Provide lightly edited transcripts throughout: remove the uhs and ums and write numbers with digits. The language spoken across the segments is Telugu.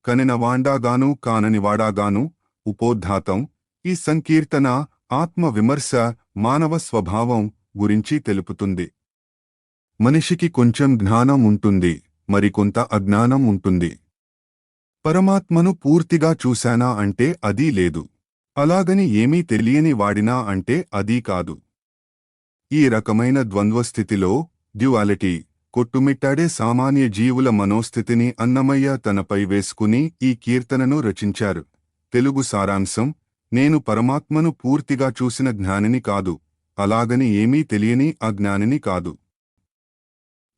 కనినవాండాగాను కాననివాడాగాను ఉపోద్ఘాతం. ఈ సంకీర్తన ఆత్మ విమర్శ, మానవ స్వభావం గురించి తెలుపుతుంది. మనిషికి కొంచెం జ్ఞానం ఉంటుంది, మరికొంత అజ్ఞానం ఉంటుంది. పరమాత్మను పూర్తిగా చూశానా అంటే అదీ లేదు. అలాగని ఏమీ తెలియని వాడినా అంటే అదీ కాదు. ఈ రకమైన ద్వంద్వస్థితిలో, డ్యువాలిటీ, కొట్టుమిట్టాడే సామాన్య జీవుల మనోస్థితిని అన్నమయ్య తనపై వేసుకుని ఈ కీర్తనను రచించారు. తెలుగు సారాంశం: నేను పరమాత్మను పూర్తిగా చూసిన జ్ఞానిని కాదు, అలాగని ఏమీ తెలియని అజ్ఞానిని కాదు.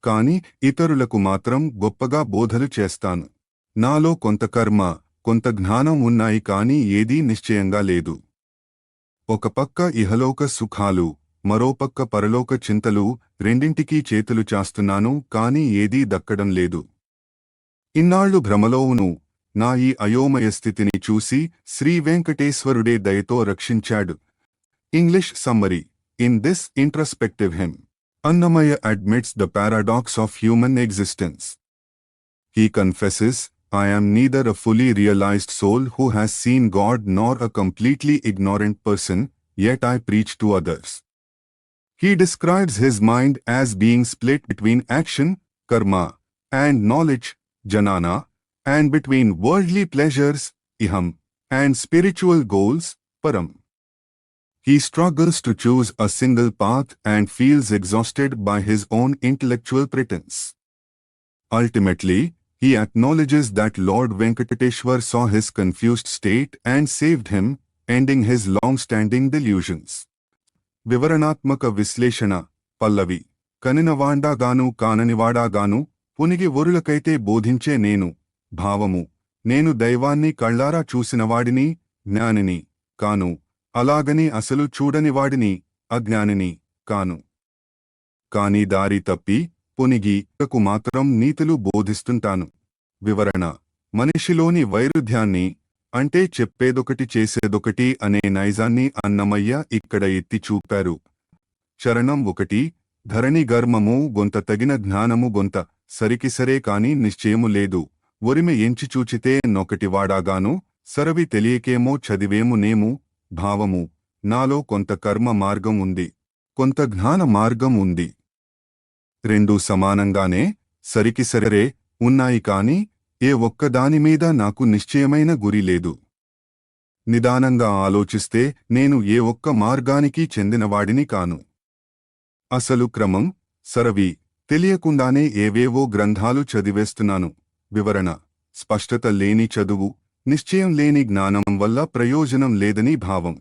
కాని ఇతరులకు మాత్రం గొప్పగా బోధలు చేస్తాను. నాలో కొంత కర్మ, కొంత జ్ఞానం ఉన్నాయి, కాని ఏదీ నిశ్చయంగా లేదు. ఒక పక్క ఇహలోక సుఖాలు, మరోపక్క పరలోక చింతలు, రెండింటికీ చేతులు చాస్తున్నాను, కాని ఏదీ దక్కడం లేదు. ఇన్నాళ్లు భ్రమలోవును నా ఈ అయోమయ స్థితిని చూసి శ్రీ వెంకటేశ్వరుడే దయతో రక్షించాడు. English summary: in this introspective hymn, Annamaya admits the paradox of human existence. He confesses, I am neither a fully realized soul who has seen God nor a completely ignorant person, yet I preach to others. He describes his mind as being split between action, karma, and knowledge, jnana, and between worldly pleasures, iham, and spiritual goals, param. He struggles to choose a single path and feels exhausted by his own intellectual pretense. Ultimately, he acknowledges that Lord Venkateshwar saw his confused state and saved him, ending his long-standing delusions. వివరణాత్మక విశ్లేషణ. పల్లవి: కనినవాండాగాను కాననివాడాగాను పునిగి ఒరులకైతే బోధించే నేను. భావము: నేను దైవాన్ని కళ్ళారా చూసినవాడిని, జ్ఞానిని కాను, అలాగని అసలు చూడనివాడిని, అజ్ఞానిని కాను. కాని దారి తప్పి పునిగి కు మాత్రం నీతులు బోధిస్తుంటాను. వివరణ: మనిషిలోని వైరుధ్యాన్ని, అంటే చెప్పేదొకటి చేసేదొకటి అనే నైజాన్ని అన్నమయ్య ఇక్కడ ఎత్తి చూపారు. చరణం 1: ధరణి గర్మము గొంత తగిన జ్ఞానము గొంత సరికిసరే కాని నిశ్చయము లేదు. ఒరిమె ఎంచి చూచితే నొకటివాడాగాను సరవి తెలియకేమో చదివేము నేము. భావము: నాలో కొంత కర్మ మార్గం ఉంది, కొంత జ్ఞాన మార్గం ఉంది. రెండూ సమానంగానే సరికిసరే ఉన్నాయి, కాని ఏ ఒక్కదానిమీద నాకు నిశ్చయమైన గురి లేదు. నిదానంగా ఆలోచిస్తే నేను ఏ ఒక్క మార్గానికి చెందినవాడిని కాను. అసలు క్రమం, సరవి తెలియకుండానే ఏవేవో గ్రంథాలు చదివేస్తున్నాను. వివరణ: స్పష్టత లేని చదువు, నిశ్చయం లేని జ్ఞానం వల్ల ప్రయోజనం లేదని భావం.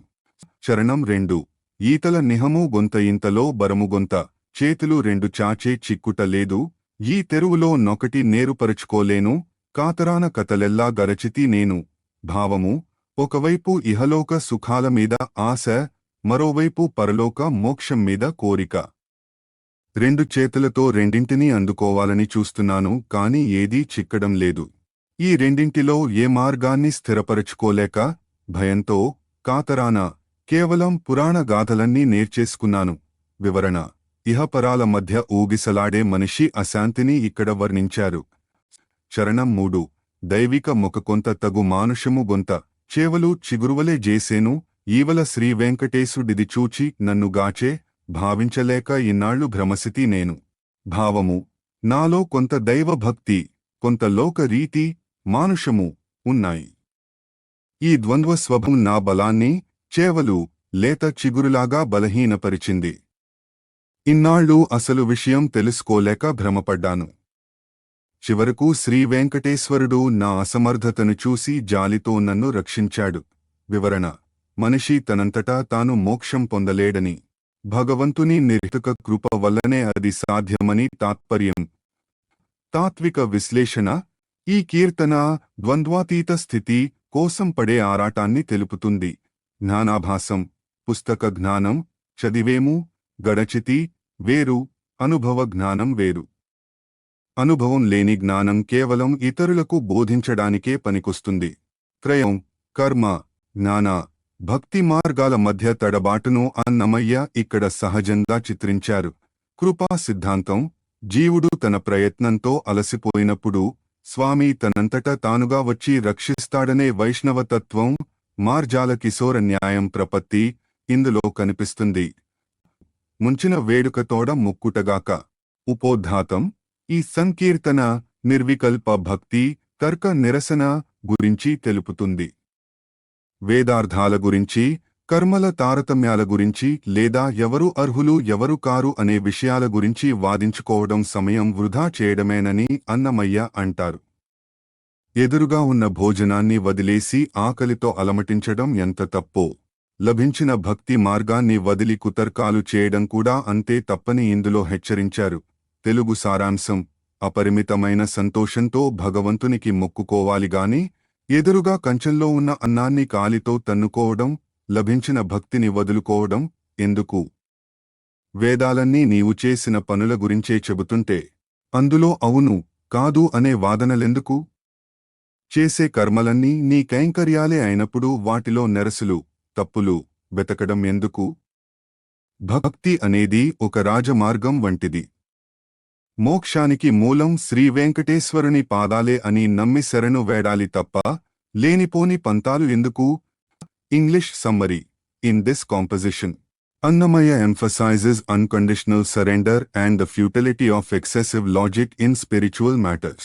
చరణం 2: ఈతల నిహము గొంత ఇంతలో బరము గొంత చేతులు రెండు చాచే చిక్కుట లేదు. ఈ తెరువులో నొకటి నేరుపరుచుకోలేను, కాతరాన కథలెల్లా గరచితి నేను. భావము: ఒకవైపు ఇహలోక సుఖాల మీద ఆశ, మరోవైపు పరలోక మోక్షం మీద కోరిక. రెండు చేతులతో రెండింటినీ అందుకోవాలని చూస్తున్నాను, కాని ఏదీ చిక్కడం లేదు. ఈ రెండింటిలో ఏ మార్గాన్ని స్థిరపరచుకోలేక భయంతో, కాతరాన కేవలం పురాణ గాథలన్నీ నేర్చేసుకున్నాను. వివరణ: ఇహపరాల మధ్య ఊగిసలాడే మనిషి అశాంతిని ఇక్కడ వర్ణించారు. చరణం 3: దైవిక మొకకొంత తగు మానుషము గొంత చేవలు చిగురువలే జేసేను. ఈవల శ్రీ వెంకటేశుడిది చూచి నన్ను గాచే, భావించలేక ఇన్నాళ్లు భ్రమసితి నేను. భావము: నాలో కొంత దైవభక్తి, కొంత లోక రీతి, మానుషము ఉన్నాయి. ఈ ద్వంద్వ స్వభావం నా బలాన్ని చేవలు, లేత చిగురులాగా బలహీనపరిచింది. ఇన్నాళ్ళు అసలు విషయం తెలుసుకోలేక భ్రమపడ్డాను. చివరకు శ్రీ వెంకటేశ్వరుడు నా అసమర్థతను చూసి జాలితో నన్ను రక్షించాడు. వివరణ: మనిషి తనంతటా తాను మోక్షం పొందలేడని, భగవంతుని నిర్హితక కృప వల్లనే అది సాధ్యమని తాత్పర్యం. తాత్విక విశ్లేషణ: ఈ కీర్తన ద్వంద్వాతీత స్థితి కోసం పడే ఆరాటాన్ని తెలుపుతుంది. జ్ఞానాభాసం, పుస్తక జ్ఞానం, చదివేము, గడచితి వేరు, అనుభవ జ్ఞానం వేరు. అనుభవం లేని జ్ఞానం కేవలం ఇతరులకు బోధించడానికే పనికొస్తుంది. త్రయం, కర్మ, జ్ఞాన, భక్తి మార్గాల మధ్య తడబాటును అన్నమయ్య ఇక్కడ సహజంగా చిత్రించారు. కృపా సిద్ధాంతం: జీవుడు తన ప్రయత్నంతో అలసిపోయినప్పుడు స్వామి తనంతట తానుగా వచ్చి రక్షిస్తాడనే వైష్ణవతత్వం, మార్జాల కిశోర న్యాయం ప్రపత్తి ఇందులో కనిపిస్తుంది. ముంచిన వేడుకతోడ ముక్కుటగాక. ఉపోద్ఘాతం. ఈ సంకీర్తన నిర్వికల్ప భక్తి, తర్క నిరసన గురించి తెలుపుతుంది. వేదార్థాల గురించి, కర్మల తారతమ్యాల గురించి లేదా ఎవరు అర్హులు ఎవరు కారు అనే విషయాల గురించి వాదించుకోవడం సమయం వృధా చేయడమేనని అన్నమయ్య అంటారు. ఎదురుగా ఉన్న భోజనాన్ని వదిలేసి ఆకలితో అలమటించడం ఎంత తప్పో, లభించిన భక్తి మార్గాన్ని వదిలి కుతర్కాలు చేయడం కూడా అంతే తప్పని ఇందులో హెచ్చరించారు. తెలుగు సారాంశం: అపరిమితమైన సంతోషంతో భగవంతునికి మొక్కుకోవాలిగాని ఎదురుగా కంచంలో ఉన్న అన్నాన్ని కాలితో తన్నుకోవడం, లభించిన భక్తిని వదులుకోవడం ఎందుకు? వేదాలన్నీ నీవు చేసిన పనుల గురించే చెబుతుంటే అందులో అవును, కాదు అనే వాదనలెందుకు? చేసే కర్మలన్నీ నీ కైంకర్యాలే అయినప్పుడు వాటిలో నెరసులు, తప్పులు వెతకడం ఎందుకు? భక్తి అనేది ఒక రాజమార్గం వంటిది. మోక్షానికి మూలం శ్రీ వెంకటేశ్వరుని పాదాలే అని నమ్మి శరణు వేడాలి తప్ప లేనిపోని పంతాలు ఎందుకు? English summary. In this composition, Annamaya emphasizes unconditional surrender and the futility of excessive logic in spiritual matters.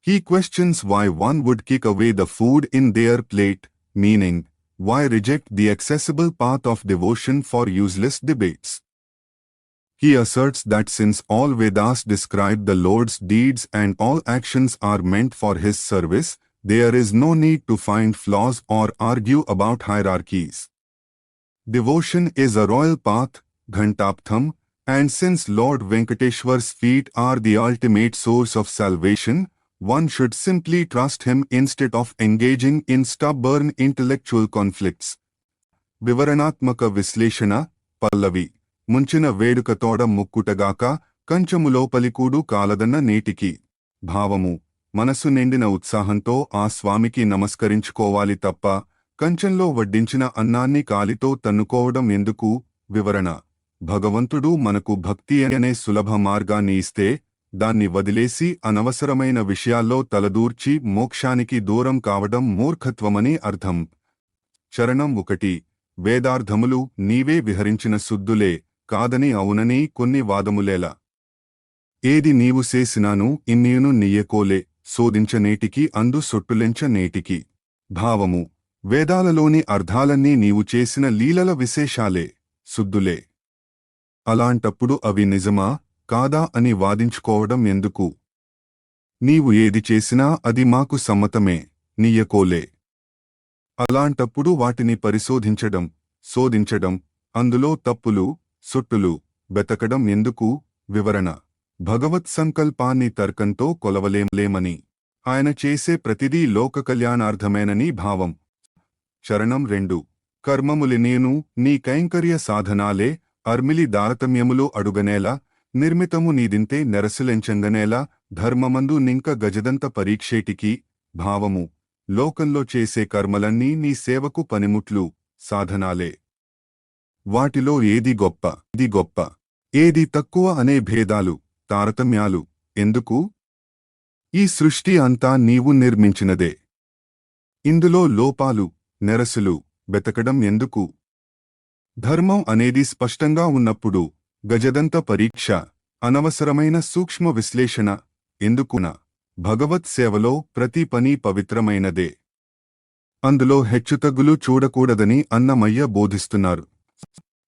He questions why one would kick away the food in their plate, meaning, why reject the accessible path of devotion for useless debates. He asserts that since all Vedas describe the Lord's deeds and all actions are meant for his service, there is no need to find flaws or argue about hierarchies. Devotion is a royal path, Ghantaptham, and since Lord Venkateshwar's feet are the ultimate source of salvation, one should simply trust him instead of engaging in stubborn intellectual conflicts. వివరణాత్మక విశ్లేషణ. పల్లవి. ముంచిన వేడుకతోడ ముక్కుటగాక కంచములోపలికూడు కాలదన్న నేటికి. భావము: మనసు నిండిన ఉత్సాహంతో ఆ స్వామికి నమస్కరించుకోవాలి తప్ప కంచంలో వడ్డించిన అన్నాన్ని కాలితో తన్నుకోవడం ఎందుకు? వివరణ: భగవంతుడు మనకు భక్తి అనే సులభ మార్గాన్ని ఇస్తే దాన్ని వదిలేసి అనవసరమైన విషయాల్లో తలదూర్చి మోక్షానికి దూరం కావడం మూర్ఖత్వమని అర్థం. చరణం 1. వేదార్థములు నీవే విహరించిన శుద్ధులే కాదని అవునని కొన్ని వాదములేలా. ఏది నీవు చేసినాను ఇన్నీయును నీయకోలే శోధించనేటికి అందు సొట్టులెంచ నేటికి. భావము: వేదాలలోని అర్థాలన్నీ నీవు చేసిన లీలల విశేషాలే, శుద్ధులే. అలాంటప్పుడు అవి నిజమా కాదా అని వాదించుకోవడం ఎందుకు? నీవు ఏది చేసినా అది మాకు సమ్మతమే, నీయకోలే. అలాంటప్పుడు వాటిని పరిశోధించడం, శోధించడం, అందులో తప్పులు, సొట్టులు వెతకడం ఎందుకు? వివరణ: భగవత్ సంకల్పాన్ని తర్కంతో కొలవలేమని, ఆయన చేసే ప్రతిదీ లోక కళ్యాణార్థమేనని భావం. చరణం 2. కర్మములినేను నీ కైంకర్య సాధనాలే అర్మిలి దారతమ్యములు అడుగనేలా, నిర్మితము నీదింతే నెరసులెంచంగనేలా, ధర్మమందు నింక గజదంత పరీక్షేటికి. భావము: లోకంలో చేసే కర్మలన్నీ నీ సేవకు పనిముట్లు, సాధనాలే. వాటిలో ఏది గొప్ప, ఏది తక్కువ అనే భేదాలు, తారతమ్యాలు ఎందుకు? ఈ సృష్టి అంతా నీవు నిర్మించినదే. ఇందులో లోపాలు, నెరసులు వెతకడం ఎందుకు? ధర్మం అనేది స్పష్టంగా ఉన్నప్పుడు గజదంత పరీక్ష, అనవసరమైన సూక్ష్మ విశ్లేషణ ఎందుకున? భగవత్ సేవలో ప్రతి పని పవిత్రమైనదే. అందులో హెచ్చుతగ్గులు చూడకూడదని అన్నమయ్య బోధిస్తున్నారు.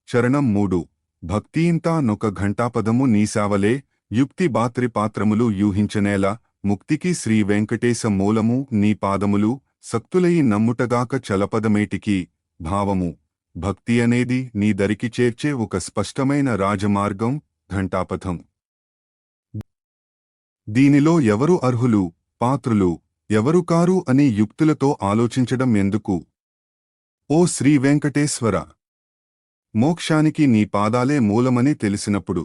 చరణం 3. భక్తియింతా నొక ఘంటాపదము నీసావలే, యుక్తి బాత్రి పాత్రములు యూహించనేలా, ముక్తికి శ్రీ వెంకటేశ మూలము నీ పాదములు, సక్తులయి నమ్ముటగాక చలపదమేటికి. భావము: భక్తి అనేది నీ దరికి చేర్చే ఒక స్పష్టమైన రాజమార్గం, ఘంటాపథం. దీనిలో ఎవరు అర్హులు, పాత్రులు, ఎవరు కారు అని యుక్తులతో ఆలోచించడం ఎందుకు? ఓ శ్రీ వెంకటేశ్వర! మోక్షానికి నీ పాదాలే మూలమని తెలిసినప్పుడు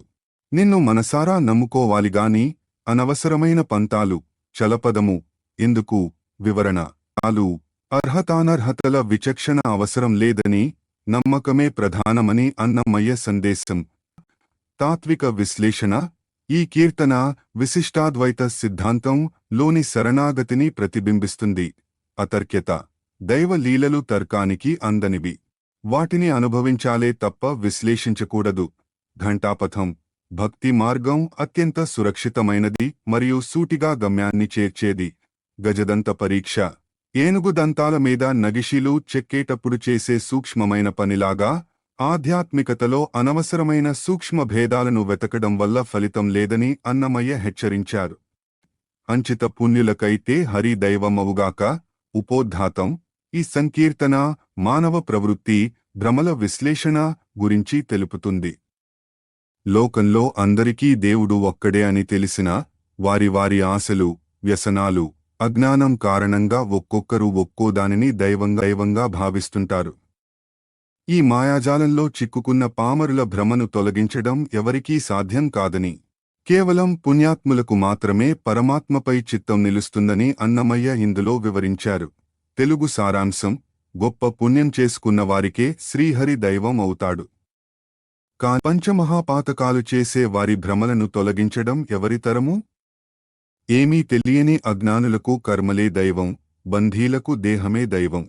నిన్ను మనసారా నమ్ముకోవాలిగాని అనవసరమైన పంతాలు, చలపదము ఎందుకు? వివరణ: అర్హతానర్హతల విచక్షణ అవసరం లేదని, నమ్మకమే ప్రధానమని అన్నమయ్య సందేశం. తాత్విక విశ్లేషణ: ఈ కీర్తన విశిష్టాద్వైత సిద్ధాంతం లోని శరణాగతిని ప్రతిబింబిస్తుంది. అతర్క్యత, దైవ లీలలు తర్కానికి అందనివి. వాటిని అనుభవించాలే తప్ప విశ్లేషించకూడదు. ఘంటాపథం, భక్తి మార్గం అత్యంత సురక్షితమైనది మరియు సూటిగా గమ్యాన్ని చేర్చేది. గజదంత పరీక్ష, ఏనుగు దంతాల మీద నగిషీలు చెక్కేటప్పుడు చేసే సూక్ష్మమైన పనిలాగా ఆధ్యాత్మికతలో అనవసరమైన సూక్ష్మ భేదాలను వెతకడం వల్ల ఫలితం లేదని అన్నమయ్య హెచ్చరించారు. అంచిత పుణ్యులకైతే హరి దైవమవుగాక. ఉపోద్ఘాతం, ఈ సంకీర్తన మానవ ప్రవృత్తి, భ్రమల విశ్లేషణ గురించి తెలుపుతుంది. లోకంలో అందరికీ దేవుడు ఒక్కడే అని తెలిసినా వారి వారి ఆశలు, వ్యసనాలు, అజ్ఞానం కారణంగా ఒక్కొక్కరు ఒక్కోదానిని దైవంగా భావిస్తుంటారు. ఈ మాయాజాలంలో చిక్కుకున్న పామరుల భ్రమను తొలగించడం ఎవరికీ సాధ్యం కాదని, కేవలం పుణ్యాత్ములకు మాత్రమే పరమాత్మపై చిత్తం నిలుస్తుందని అన్నమయ్య ఇందులో వివరించారు. తెలుగు సారాంశం: గొప్ప పుణ్యం చేసుకున్న వారికే శ్రీహరి దైవం అవుతాడు. పంచమహాపాతకాలు చేసే వారి భ్రమలను తొలగించడం ఎవరితరము? ఏమీ తెలియని అజ్ఞానులకు కర్మలే దైవం, బంధీలకు దేహమే దైవం,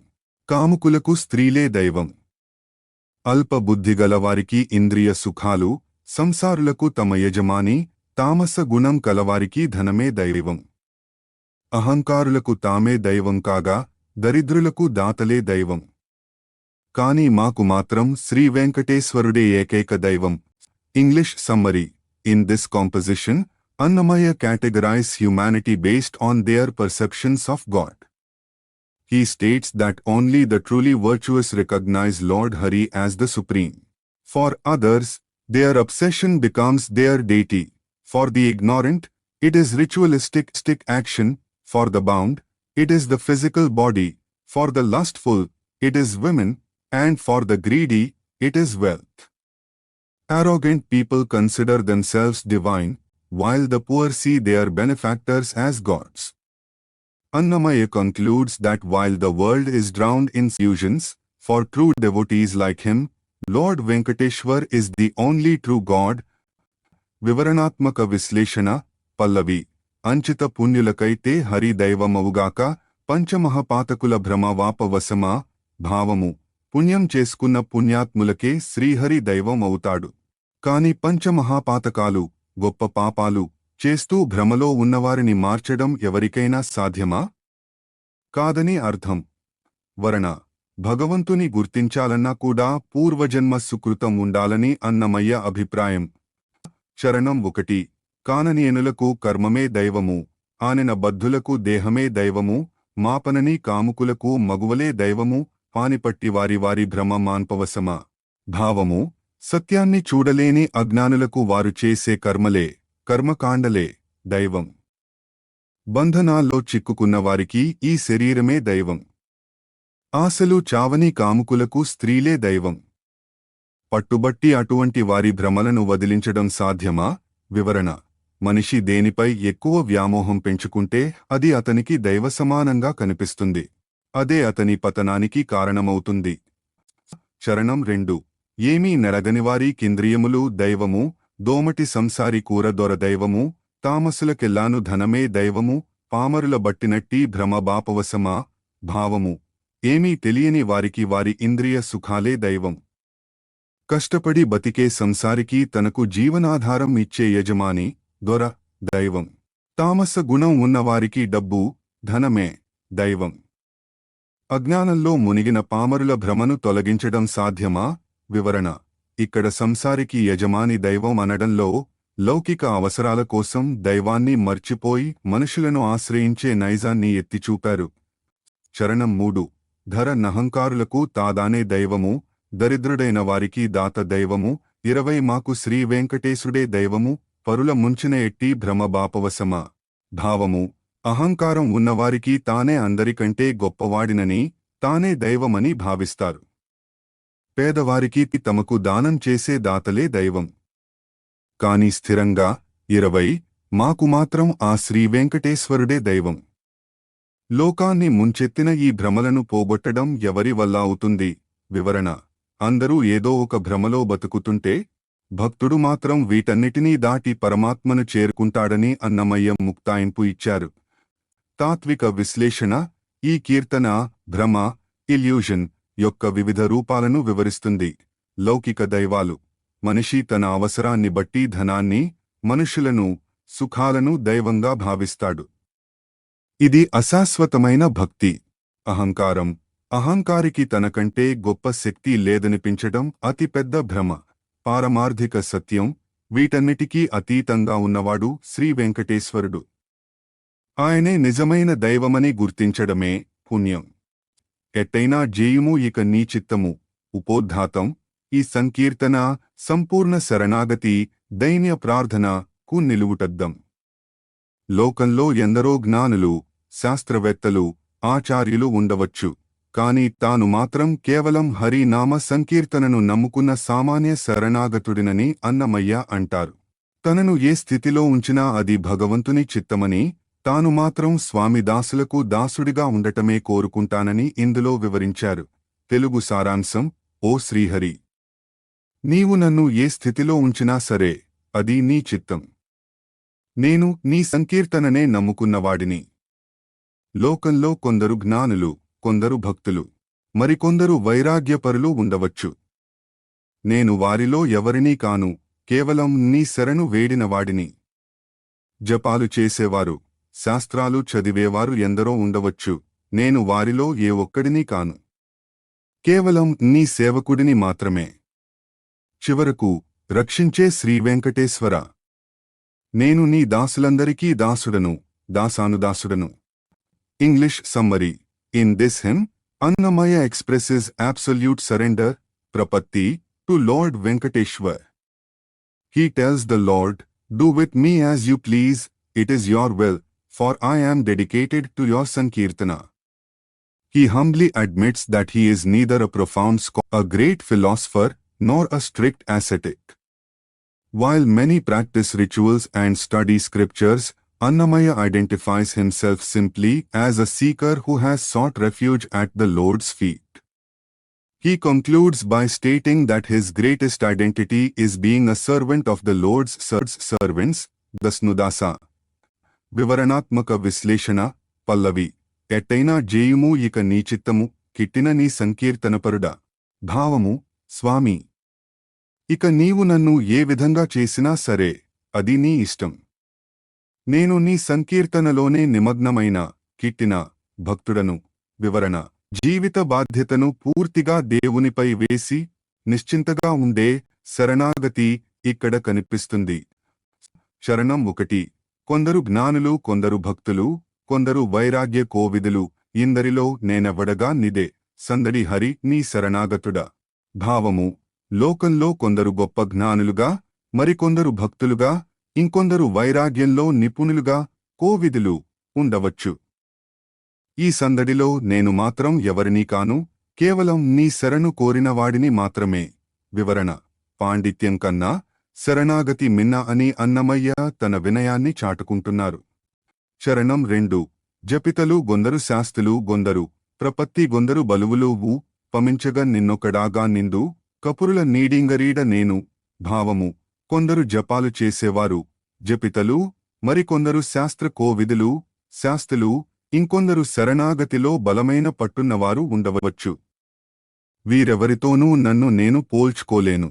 కాముకులకు స్త్రీలే దైవం, అల్ప బుద్ధిగలవారికి ఇంద్రియ సుఖాలు, సంసారులకు తమ యజమాని, తామస గుణం కలవారికి ధనమే దైవం, అహంకారులకు తామే దైవం కాగా దరిద్రులకు దాతలే దైవం. కాని మాకు మాత్రం శ్రీ వెంకటేశ్వరుడే ఏకైక దైవం. English summary. In this composition, Annamaya categorizes humanity based on their perceptions of God. He states that only the truly virtuous recognize Lord Hari as the Supreme. For others, their obsession becomes their deity. For the ignorant, it is ritualistic action. For the bound, it is the physical body. For the lustful, it is women. And for the greedy, it is wealth. Arrogant people consider themselves divine, while the poor see their benefactors as gods. Annamaya concludes that while the world is drowned in illusions, for true devotees like him, Lord Venkateshwar is the only true God. వివరణాత్మక విశ్లేషణ. పల్లవి. అంచిత పుణ్యులకైతే హరి దైవమవుగాక. పంచమహాపాతకుల భ్రమ వాపవశమా. భావము: పుణ్యం చేసుకున్న పుణ్యాత్ములకే శ్రీహరి దైవం అవుతాడు. కాని పంచమహాపాతకాలు, గొప్ప పాపాలు చేస్తూ భ్రమలో ఉన్నవారిని మార్చడం ఎవరికైనా సాధ్యమా? కాదని అర్థం. వరణ. భగవంతుని గుర్తించాలన్నా కూడా పూర్వజన్మ సుకృతం ఉండాలని అన్నమయ్య అభిప్రాయం. చరణం 1. కాననియనులకు కర్మమే దైవము, ఆనెన బద్ధులకు దేహమే దైవము, మాపనని కాముకులకు మగువలే దైవము, పానిపట్టి వారి వారి భ్రమ మాన్పవశమా. భావము: సత్యాన్ని చూడలేని అజ్ఞానులకు వారు చేసే కర్మలే, కర్మకాండలే దైవం. బంధనాల్లో చిక్కుకున్న వారికి ఈ శరీరమే దైవం. ఆశలు చావని కాముకులకు స్త్రీలే దైవం. పట్టుబట్టి అటువంటి వారి భ్రమలను వదిలించడం సాధ్యమా? వివరణ. మనిషి దేనిపై ఎక్కువ వ్యామోహం పెంచుకుంటే అది అతనికి దైవసమానంగా కనిపిస్తుంది. అదే అతని పతనానికి కారణమవుతుంది. చరణం 2. ఏమీ నెరగనివారి కింద్రియములు దైవము, దోమటి సంసారి కూర దొర దైవము, తామసులకెల్లాను ధనమే దైవము, పామరుల బట్టినట్టి భ్రమ బాపవశమా. భావము: ఏమీ తెలియని వారికి వారి ఇంద్రియ సుఖాలే దైవం. కష్టపడి బతికే సంసారికి తనకు జీవనాధారం ఇచ్చే యజమాని, దొర దైవం. తామస గుణం ఉన్నవారికి డబ్బు, ధనమే దైవం. అజ్ఞానంలో మునిగిన పామరుల భ్రమను తొలగించడం సాధ్యమా? వివరణ. ఇక్కడ సంసారికి యజమాని దైవం అనడంలో లౌకిక అవసరాల కోసం దైవాన్ని మర్చిపోయి మనుషులను ఆశ్రయించే నైజాన్ని ఎత్తిచూపారు. చరణం 3. ధర నహంకారులకు తాదానే దైవము, దరిద్రుడైన వారికి దాత దైవము. 20 మాకు శ్రీ వెంకటేశుడే దైవము, పరుల ముంచిన ఎట్టి భ్రమ బాపవశమా. భావము: అహంకారం ఉన్నవారికి తానే అందరికంటే గొప్పవాడినని, తానే దైవమని భావిస్తారు. పేదవారికి తమకు దానం చేసే దాతలే దైవం. కాని స్థిరంగా 20 మాకు మాత్రం ఆ శ్రీ వెంకటేశ్వరుడే దైవం. లోకాన్ని ముంచెత్తిన ఈ భ్రమలను పోగొట్టడం ఎవరి వల్ల అవుతుంది? వివరణ. అందరూ ఏదో ఒక భ్రమలో బతుకుతుంటే భక్తుడు మాత్రం వీటన్నిటినీ దాటి పరమాత్మను చేరుకుంటాడని అన్నమయ్య ముక్తాయింపు ఇచ్చారు. తాత్విక విశ్లేషణ: ఈ కీర్తన భ్రమ, ఇల్యూషన్ యొక్క వివిధ రూపాలను వివరిస్తుంది. లౌకిక దైవాలు: మనిషి తన అవసరాన్ని బట్టి ధనాన్ని, మనుషులను, సుఖాలను దైవంగా భావిస్తాడు. ఇది అశాశ్వతమైన భక్తి. అహంకారం: అహంకారికి తనకంటే గొప్ప శక్తి లేదనిపించడం అతిపెద్ద భ్రమ. పారమార్థిక సత్యం: వీటన్నిటికీ అతీతంగా ఉన్నవాడు శ్రీ వెంకటేశ్వరుడు. ఆయనే నిజమైన దైవమని గుర్తించడమే పుణ్యం. ఎట్టైనా జేయుము ఇక నీ చిత్తము. ఉపోద్ఘాతం: ఈ సంకీర్తన సంపూర్ణ శరణాగతి, దైన్య ప్రార్థనకు నిలువుటద్దం. లోకంలో ఎందరో జ్ఞానులు, శాస్త్రవేత్తలు, ఆచార్యులు ఉండవచ్చు. కాని తాను మాత్రం కేవలం హరినామ సంకీర్తనను నమ్ముకున్న సామాన్య శరణాగతుడినని అన్నమయ్య అంటారు. తనను ఏ స్థితిలో ఉంచినా అది భగవంతుని చిత్తమని, తాను మాత్రం స్వామి దాసులకు దాసుడిగా ఉండటమే కోరుకుంటానని ఇందులో వివరించారు. తెలుగు సారాంశం: ఓ శ్రీహరి, నీవు నన్ను ఏ స్థితిలో ఉంచినా సరే అది నీ చిత్తం. నేను నీ సంకీర్తననే నమ్ముకున్నవాడిని. లోకంలో కొందరు జ్ఞానులు, కొందరు భక్తులు, మరికొందరు వైరాగ్యపరులు ఉండవచ్చు. నేను వారిలో ఎవరినీ కాను, కేవలం నీ శరణు వేడినవాడిని. జపాలు చేసేవారు, శాస్త్రాలు చదివేవారు ఎందరో ఉండవచ్చు. నేను వారిలో ఏ ఒక్కడినీ కాను, కేవలం నీ సేవకుడిని మాత్రమే. చివరకు రక్షించే శ్రీవెంకటేశ్వర, నేను నీ దాసులందరికీ దాసుడను, దాసానుదాసుడను. English summary: In this hymn, Annamaya expresses absolute surrender, prapatti, to Lord Venkateshwar. He tells the Lord, "Do with me as you please, it is your will, for I am dedicated to your Sankirtana." He humbly admits that he is neither a profound scholar, a great philosopher, nor a strict ascetic. While many practice rituals and study scriptures, Annamaya identifies himself simply as a seeker who has sought refuge at the Lord's feet. He concludes by stating that his greatest identity is being a servant of the Lord's servants, the Snudasa. వివరణాత్మక విశ్లేషణ: పల్లవి: ఎట్టైనా జేయుము ఇక నీ చిత్తము, కిట్టిన నీ సంకీర్తనపరుడా. భావము: స్వామి, ఇక నీవు నన్ను ఏ విధంగా చేసినా సరే అది నీ ఇష్టం. నేను నీ సంకీర్తనలోనే నిమగ్నమైన కిట్టిన భక్తుడను. వివరణ: జీవిత బాధ్యతను పూర్తిగా దేవునిపై వేసి నిశ్చింతగా ఉండే శరణాగతి ఇక్కడ కనిపిస్తుంది. శరణం 1: కొందరు జ్ఞానులు, కొందరు భక్తులు, కొందరు వైరాగ్య కోవిదులు, ఇందరిలో నేనెవడగా నిదే సందడి హరి నీ శరణాగతుడా. భావము: లోకంలో కొందరు గొప్ప జ్ఞానులుగా, మరికొందరు భక్తులుగా, ఇంకొందరు వైరాగ్యంలో నిపుణులుగా, కోవిదులు ఉండవచ్చు. ఈ సందడిలో నేను మాత్రం ఎవరినీ కాను, కేవలం నీ శరణు కోరినవాడిని మాత్రమే. వివరణ: పాండిత్యం కన్నా శరణాగతి మిన్న అని అన్నమయ్య తన వినయాన్ని చాటుకుంటున్నారు. చరణం 2: జపితలు గొందరు శాస్తులు గొందరు, ప్రపత్తి గొందరు బలువులు వు, పమించగ నిన్నొకడాగా నిందు, కపురుల నీడింగరీడ నేను. భావము: కొందరు జపాలు చేసేవారు, జపితలు, మరికొందరు శాస్త్ర కోవిదులు, శాస్తులు, ఇంకొందరు శరణాగతిలో బలమైన పట్టున్నవారు ఉండవచ్చు. వీరెవరితోనూ నన్ను నేను పోల్చుకోలేను.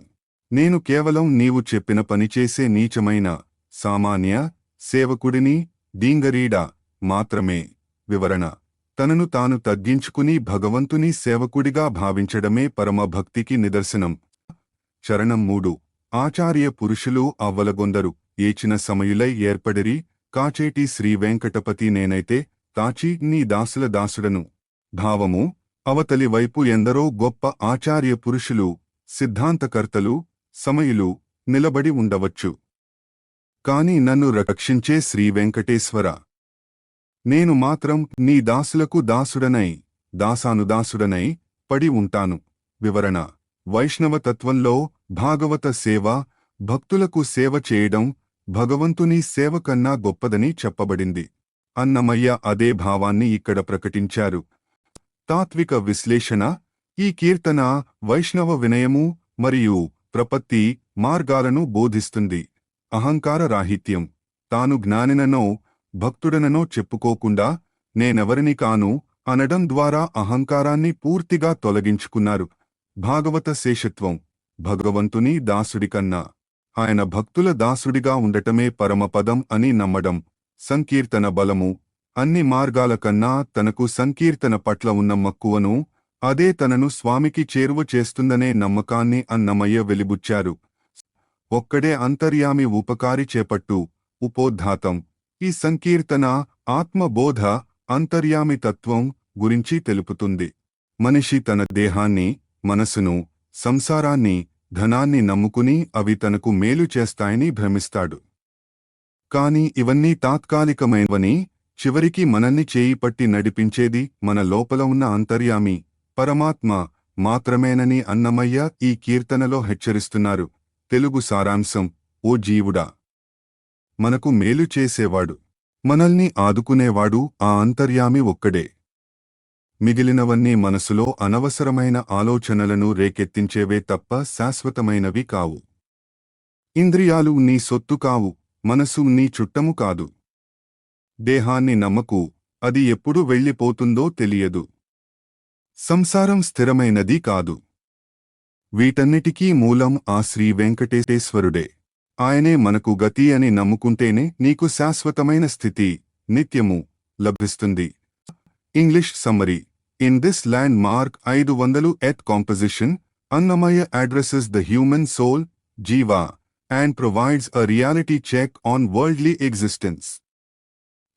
నేను కేవలం నీవు చెప్పిన పనిచేసే నీచమైన సామాన్య సేవకుడిని, డీంగరీడా మాత్రమే. వివరణ: తనను తాను తగ్గించుకుని భగవంతుని సేవకుడిగా భావించడమే పరమ భక్తికి నిదర్శనం. చరణం 3: ఆచార్య పురుషులు అవ్వలగొందరు, ఏచిన సమయులై ఏర్పడిరి, కాచేటి శ్రీవేంకటపతి నేనైతే తాచి నీ దాసుల దాసుడను. భావము: అవతలి వైపు ఎందరో గొప్ప ఆచార్య పురుషులు, సిద్ధాంతకర్తలు, సమయులు నిలబడి ఉండవచ్చు. కాని నన్ను రక్షించే శ్రీవెంకటేశ్వర, నేను మాత్రం నీ దాసులకు దాసుడనై, దాసానుదాసుడనై పడి ఉంటాను. వివరణ: వైష్ణవతత్వంలో భాగవత సేవ, భక్తులకు సేవ చేయడం భగవంతుని సేవ కన్నా గొప్పదని చెప్పబడింది. అన్నమయ్య అదే భావాన్ని ఇక్కడ ప్రకటించారు. తాత్విక విశ్లేషణ: ఈ కీర్తన వైష్ణవ వినయము మరియు ప్రపత్తి మార్గాలను బోధిస్తుంది. అహంకార రాహిత్యం. తాను జ్ఞానిననో భక్తుడననో చెప్పుకోకుండా నేనెవరిని కాను అనడం ద్వారా అహంకారాన్ని పూర్తిగా తొలగించుకున్నారు. భాగవత శేషత్వం. భగవంతుని దాసుడికన్నా ఆయన భక్తుల దాసుడిగా ఉండటమే పరమపదం అని నమ్మడం. సంకీర్తన బలము. అన్ని మార్గాల కన్నా తనకు సంకీర్తన పట్ల ఉన్న మక్కువను, అదే తనను స్వామికి చేరువ చేస్తుందనే నమ్మకాన్ని అన్నమయ్య వెలిబుచ్చారు. ఒక్కడే అంతర్యామి ఉపకారి చేపట్టు. ఉపోద్ఘాతం. ఈ సంకీర్తన ఆత్మబోధ, అంతర్యామి తత్వం గురించి తెలుపుతుంది. మనిషి తన దేహాన్ని, మనసును, సంసారాన్ని, ధనాన్ని నమ్ముకుని అవి తనకు మేలు చేస్తాయని భ్రమిస్తాడు. కాని ఇవన్నీ తాత్కాలికమైనవని, చివరికి మనల్ని చేయిపట్టి నడిపించేది మన లోపల ఉన్న అంతర్యామి, పరమాత్మ మాత్రమేనని అన్నమయ్య ఈ కీర్తనలో హెచ్చరిస్తున్నారు. తెలుగు సారాంశం. ఓ జీవుడా! మనకు మేలు చేసేవాడు, మనల్ని ఆదుకునేవాడు ఆ అంతర్యామి ఒక్కడే. మిగిలినవన్నీ మనసులో అనవసరమైన ఆలోచనలను రేకెత్తించేవే తప్ప శాశ్వతమైనవి కావు. ఇంద్రియాలు నీ సొత్తు కావు, మనసు నీ చుట్టము కాదు. దేహాన్ని నమ్మకు, అది ఎప్పుడు వెళ్ళిపోతుందో తెలియదు. సంసారం స్థిరమైనది కాదు. వీటన్నిటికీ మూలం ఆ శ్రీ వెంకటేశ్వరుడే. ఆయనే మనకు గతి అని నమ్ముకుంటేనే నీకు శాశ్వతమైన స్థితి, నిత్యము లభిస్తుంది. English summary. In this landmark 500th composition, Annamaya addresses the human soul, Jiva, and provides a reality check on worldly existence.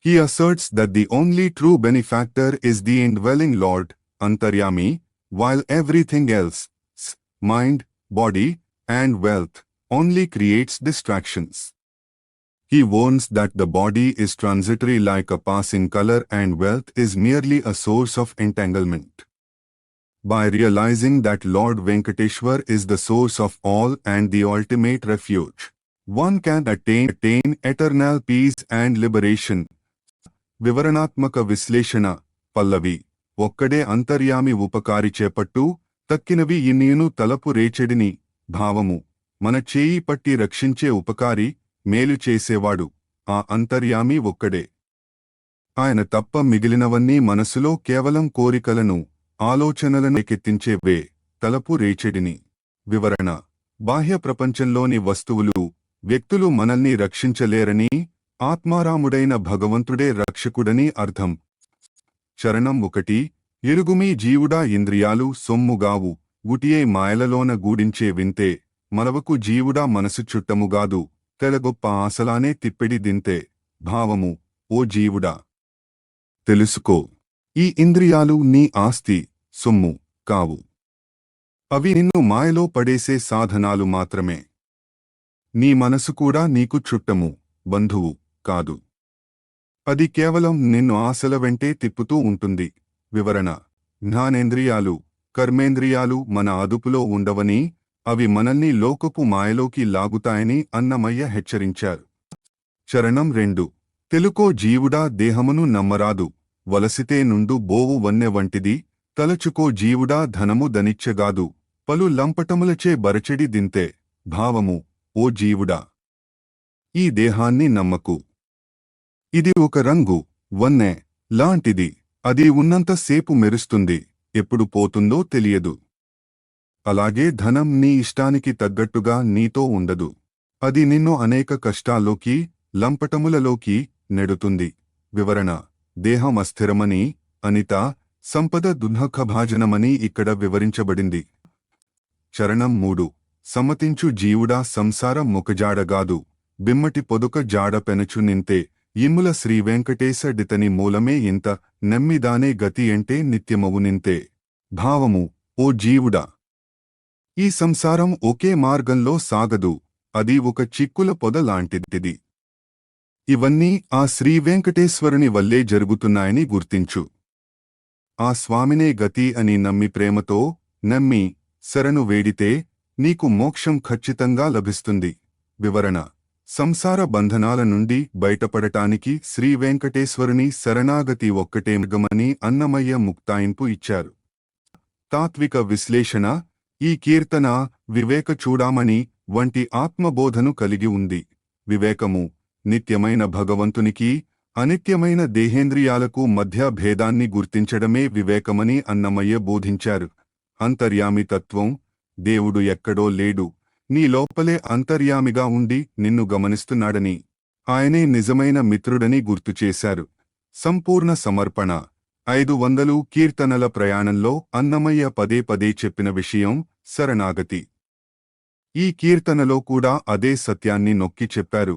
He asserts that the only true benefactor is the indwelling Lord, Antaryami, while everything else, mind, body, and wealth, only creates distractions. He warns that the body is transitory like a passing color and wealth is merely a source of entanglement. By realizing that Lord Venkateshwar is the source of all and the ultimate refuge, one can attain eternal peace and liberation. వివరణాత్మక విశ్లేషణ. పల్లవి. ఒక్కడే అంతర్యామి ఉపకారి చేపట్టు, తక్కినవి ఇన్నియును తలపు రేచెడిని. భావము. మన చేయి పట్టి రక్షించే ఉపకారి, మేలు చేసేవాడు ఆ అంతర్యామి ఒక్కడే. ఆయన తప్ప మిగిలినవన్నీ మనసులో కేవలం కోరికలను, ఆలోచనలను రేకెత్తించేవే, తలపు రేచెడిని. వివరణ. బాహ్య ప్రపంచంలోని వస్తువులు, వ్యక్తులు మనల్ని రక్షించలేరని, ఆత్మారాముడైన భగవంతుడే రక్షకుడని అర్థం. చరణం 1. ఎరుగుమీ జీవుడా ఇంద్రియాలు సొమ్ముగావు, గుటియే మాయలలోన గూడించే వింతే, మనవకు జీవుడా మనసు చుట్టముగాదు, తెలగొప్ప ఆశలానే తిప్పెడి దింతే. భావము. ఓ జీవుడా! తెలుసుకో, ఈ ఇంద్రియాలు నీ ఆస్తి, సొమ్ము కావు. అవి నిన్ను మాయలో పడేసే సాధనాలు మాత్రమే. నీ మనసు కూడా నీకు చుట్టము, బంధువు కాదు. అది కేవలం నిన్ను ఆశల వెంటే తిప్పుతూ ఉంటుంది. వివరణ. జ్ఞానేంద్రియాలు, కర్మేంద్రియాలు మన అదుపులో ఉండవని, అవి మనల్ని లోకపు మాయలోకి లాగుతాయని అన్నమయ్య హెచ్చరించారు. చరణం 2. తెలుకో జీవుడా దేహమును నమ్మరాదు, వలసితే నుండు బోవు వన్నె వంటిది, తలచుకో జీవుడా ధనము దనిచ్చగాదు, పలు లంపటములచే బరచెడి దింతే. భావము. ఓ జీవుడా! ఈ దేహాన్ని నమ్మకు. ఇది ఒక రంగు, వన్నె లాంటిది. అది ఉన్నంత సేపు మెరుస్తుంది, ఎప్పుడు పోతుందో తెలియదు. అలాగే ధనం నీ ఇష్టానికి తగ్గట్టుగా నీతో ఉండదు. అది నిన్ను అనేక కష్టాల్లోకి, లంపటములలోకి నెడుతుంది. వివరణ. దేహం అస్థిరమని, అనిత, సంపద దుర్హకభాజనమని ఇక్కడ వివరించబడింది. చరణం 3. సమ్మతించు జీవుడా సంసార ముఖజాడగాదు, బిమ్మటి పొదుక జాడ పెనచు నింతే, ఇమ్ముల శ్రీవెంకటేశ డితని మూలమే ఇంత, నెమ్మిదానే గతి ఎంటే నిత్యమవు నింతే. భావము. ఓ జీవుడా! ఈ సంసారం ఒకే మార్గంలో సాగదు, అది ఒక చిక్కుల పొద లాంటిది. ఇవన్నీ ఆ శ్రీవెంకటేశ్వరుని వల్లే జరుగుతున్నాయని గుర్తించు. ఆ స్వామినే గతి అని నమ్మి ప్రేమతో నమ్మి శరణు వేడితే నీకు మోక్షం ఖచ్చితంగా లభిస్తుంది. వివరణ. సంసార బంధనాల నుండి బయటపడటానికి శ్రీవెంకటేశ్వరుని శరణాగతి ఒక్కటే మార్గమని అన్నమయ్య ముక్తాయింపు ఇచ్చారు. తాత్విక విశ్లేషణ. ఈ కీర్తన వివేక చూడామణి వంటి ఆత్మబోధను కలిగి ఉంది. వివేకము నిత్యమైన భగవంతునికి అనిత్యమైన దేహేంద్రియాలకు మధ్య భేదాన్ని గుర్తించడమే వివేకమని అన్నమయ్య బోధించారు. అంతర్యామి తత్వం దేవుడు ఎక్కడో లేడు, నీ లోపలే అంతర్యామిగా ఉండి నిన్ను గమనిస్తున్నాడని, ఆయనే నిజమైన మిత్రుడని గుర్తుచేశారు. సంపూర్ణ సమర్పణ 500 కీర్తనల ప్రయాణంలో అన్నమయ్య పదే పదే చెప్పిన విషయం శరణాగతి. ఈ కీర్తనలో కూడా అదే సత్యాన్ని నొక్కి చెప్పారు.